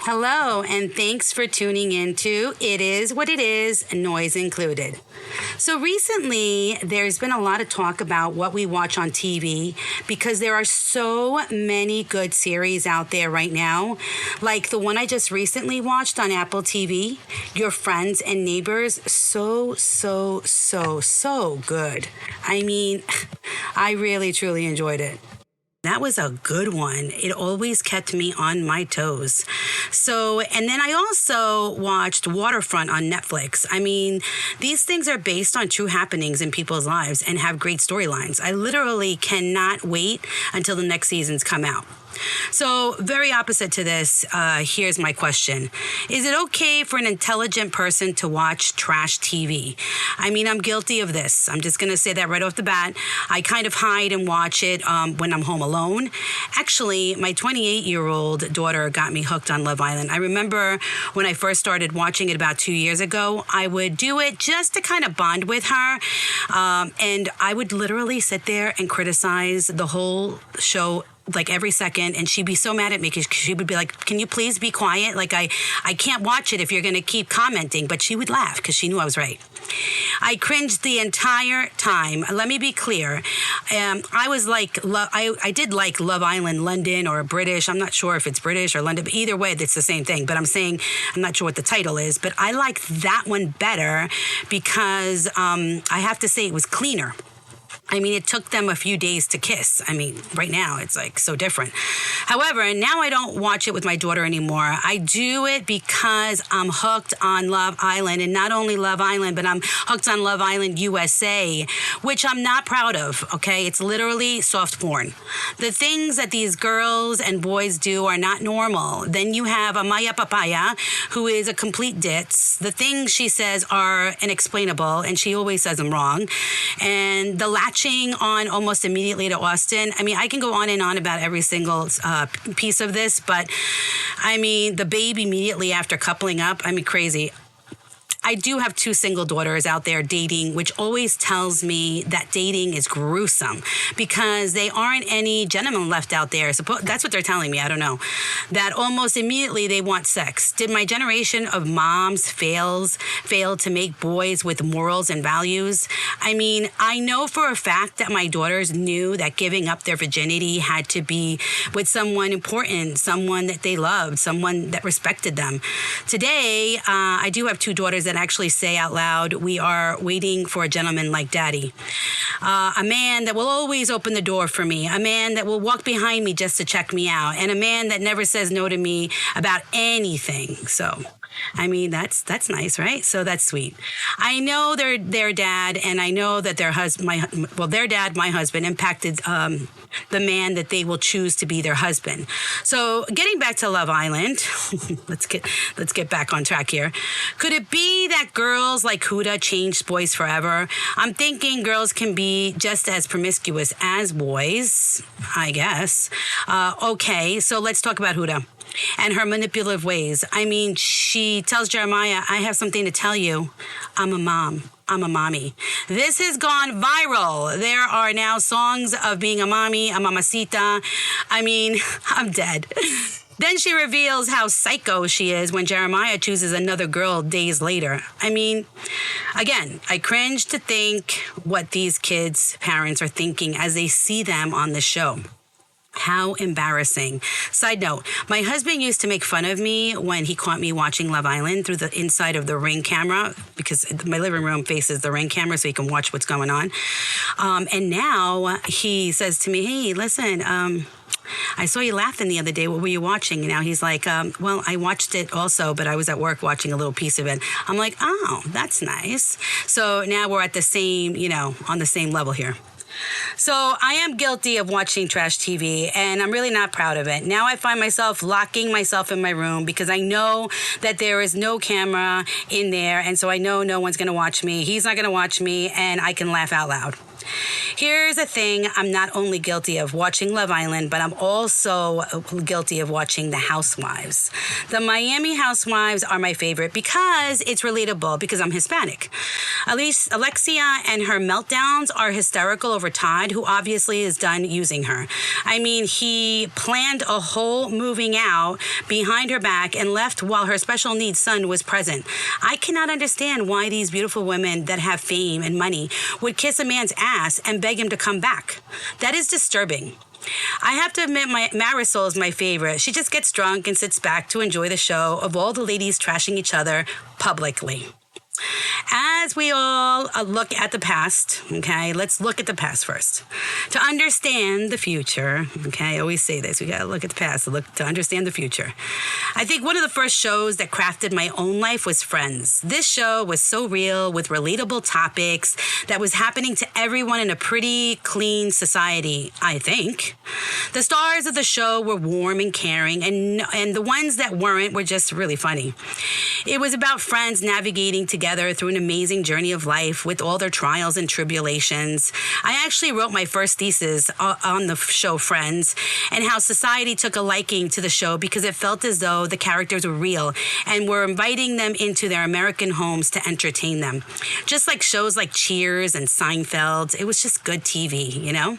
Hello, and thanks for tuning in to It Is What It Is, Noise Included. So recently, there's been a lot of talk about what we watch on TV because there are so many good series out there right now, like the one I just recently watched on Apple TV, Your Friends and Neighbors. So good. I mean, I really, truly enjoyed it. That was a good one. It always kept me on my toes. And then I also watched Waterfront on Netflix. I mean, these things are based on true happenings in people's lives and have great storylines. I literally cannot wait until the next seasons come out. So, very opposite to this, here's my question. Is it okay for an intelligent person to watch trash TV? I mean, I'm guilty of this. I'm just going to say that right off the bat. I kind of hide and watch it when I'm home alone. Actually, my 28-year-old daughter got me hooked on Love Island. I remember when I first started watching it about 2 years ago, I would do it just to kind of bond with her. And I would literally sit there and criticize the whole show like every second, and she'd be so mad at me because she would be like, can you please be quiet? Like, I can't watch it if you're going to keep commenting. But she would laugh because she knew I was right. I cringed the entire time. Let me be clear. I was like, I did like Love Island London or British. I'm not sure if it's British or London, but either way, it's the same thing. But I'm saying, I'm not sure what the title is, but I like that one better because I have to say it was cleaner. I mean, it took them a few days to kiss. I mean, right now, it's like so different. However, now I don't watch it with my daughter anymore. I do it because I'm hooked on Love Island. And not only Love Island, but I'm hooked on Love Island USA, which I'm not proud of, okay? It's literally soft porn. The things that these girls and boys do are not normal. Then you have Amaya Papaya, who is a complete ditz. The things she says are inexplainable, and she always says them wrong. And the latching on almost immediately to Austin. I mean, I can go on and on about every single piece of this, but I mean, the babe immediately after coupling up, I mean, crazy. I do have two single daughters out there dating, which always tells me that dating is gruesome because they aren't any gentlemen left out there. That's what they're telling me. I don't know. That almost immediately they want sex. Did my generation of moms fail to make boys with morals and values? I mean, I know for a fact that my daughters knew that giving up their virginity had to be with someone important, someone that they loved, someone that respected them. Today, I do have two daughters that actually say out loud, we are waiting for a gentleman like daddy. A man that will always open the door for me, a man that will walk behind me just to check me out, and a man that never says no to me about anything. So, I mean, that's nice, right? So that's sweet. I know their dad, and I know that their dad, my husband, impacted the man that they will choose to be their husband. So getting back to Love Island, let's get back on track here. Could it be that girls like Huda changed boys forever? I'm thinking girls can be just as promiscuous as boys, I guess. Okay, so let's talk about Huda and her manipulative ways. I mean, she tells Jeremiah, I have something to tell you. I'm a mom. I'm a mommy. This has gone viral. There are now songs of being a mommy, a mamacita. I mean, I'm dead. Then she reveals how psycho she is when Jeremiah chooses another girl days later. I mean, again, I cringe to think what these kids' parents are thinking as they see them on the show. How embarrassing. Side note, my husband used to make fun of me when he caught me watching Love Island through the inside of the Ring camera because my living room faces the Ring camera so he can watch what's going on. And now he says to me, hey, listen, I saw you laughing the other day. What were you watching? And now he's like, well, I watched it also, but I was at work watching a little piece of it. I'm like, oh, that's nice. So now we're at the same, on the same level here. So I am guilty of watching trash TV, and I'm really not proud of it. Now I find myself locking myself in my room because I know that there is no camera in there, and so I know no one's going to watch me. He's not going to watch me, and I can laugh out loud. Here's a thing I'm not only guilty of watching Love Island, but I'm also guilty of watching The Housewives. The Miami Housewives are my favorite because it's relatable, because I'm Hispanic. At least Alexia and her meltdowns are hysterical over Todd, who obviously is done using her. I mean, he planned a whole moving out behind her back and left while her special needs son was present. I cannot understand why these beautiful women that have fame and money would kiss a man's ass and beg him to come back. That is disturbing. I have to admit, Marisol is my favorite. She just gets drunk and sits back to enjoy the show of all the ladies trashing each other publicly. As we all look at the past, okay, let's look at the past first. To understand the future, okay, I always say this, we got to look at the past to understand the future. I think one of the first shows that crafted my own life was Friends. This show was so real, with relatable topics that was happening to everyone in a pretty clean society, I think. The stars of the show were warm and caring, and the ones that weren't were just really funny. It was about friends navigating together through an amazing journey of life with all their trials and tribulations. I actually wrote my first thesis on the show Friends, and how society took a liking to the show because it felt as though the characters were real and were inviting them into their American homes to entertain them. Just like shows like Cheers and Seinfeld, it was just good TV, you know?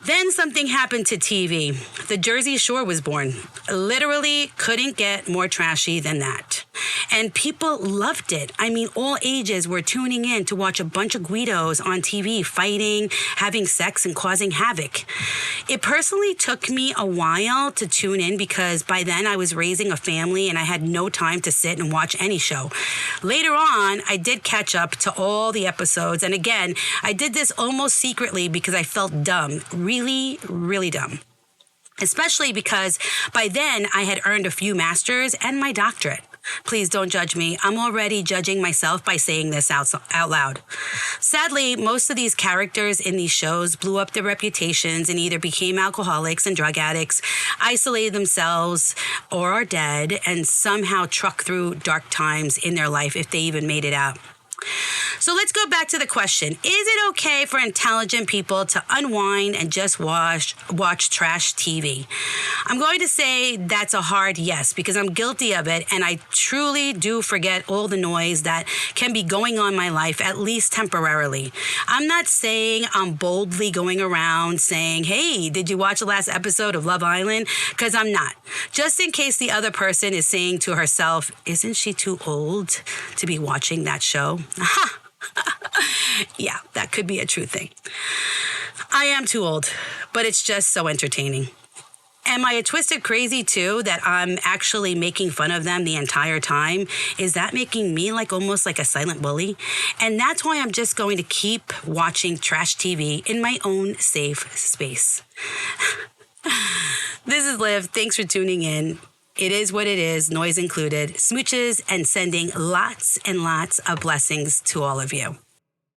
Then something happened to TV. The Jersey Shore was born. Literally couldn't get more trashy than that. And people loved it. I mean, all ages were tuning in to watch a bunch of Guidos on TV fighting, having sex, and causing havoc. It personally took me a while to tune in because by then I was raising a family and I had no time to sit and watch any show. Later on, I did catch up to all the episodes. And again, I did this almost secretly because I felt dumb. Really, really dumb. Especially because by then I had earned a few masters and my doctorate. Please don't judge me. I'm already judging myself by saying this out loud. Sadly, most of these characters in these shows blew up their reputations and either became alcoholics and drug addicts, isolated themselves, or are dead, and somehow truck through dark times in their life if they even made it out. So let's go back to the question. Is it okay for intelligent people to unwind and just watch trash TV? I'm going to say that's a hard yes, because I'm guilty of it, and I truly do forget all the noise that can be going on in my life, at least temporarily. I'm not saying I'm boldly going around saying, hey, did you watch the last episode of Love Island? Because I'm not. Just in case the other person is saying to herself, isn't she too old to be watching that show? Aha! Yeah, that could be a true thing. I am too old, but it's just so entertaining. Am I a twisted crazy too that I'm actually making fun of them the entire time? Is that making me almost like a silent bully? And that's why I'm just going to keep watching trash TV in my own safe space. This is Liv. Thanks for tuning in. It is what it is, noise included. Smooches and sending lots and lots of blessings to all of you.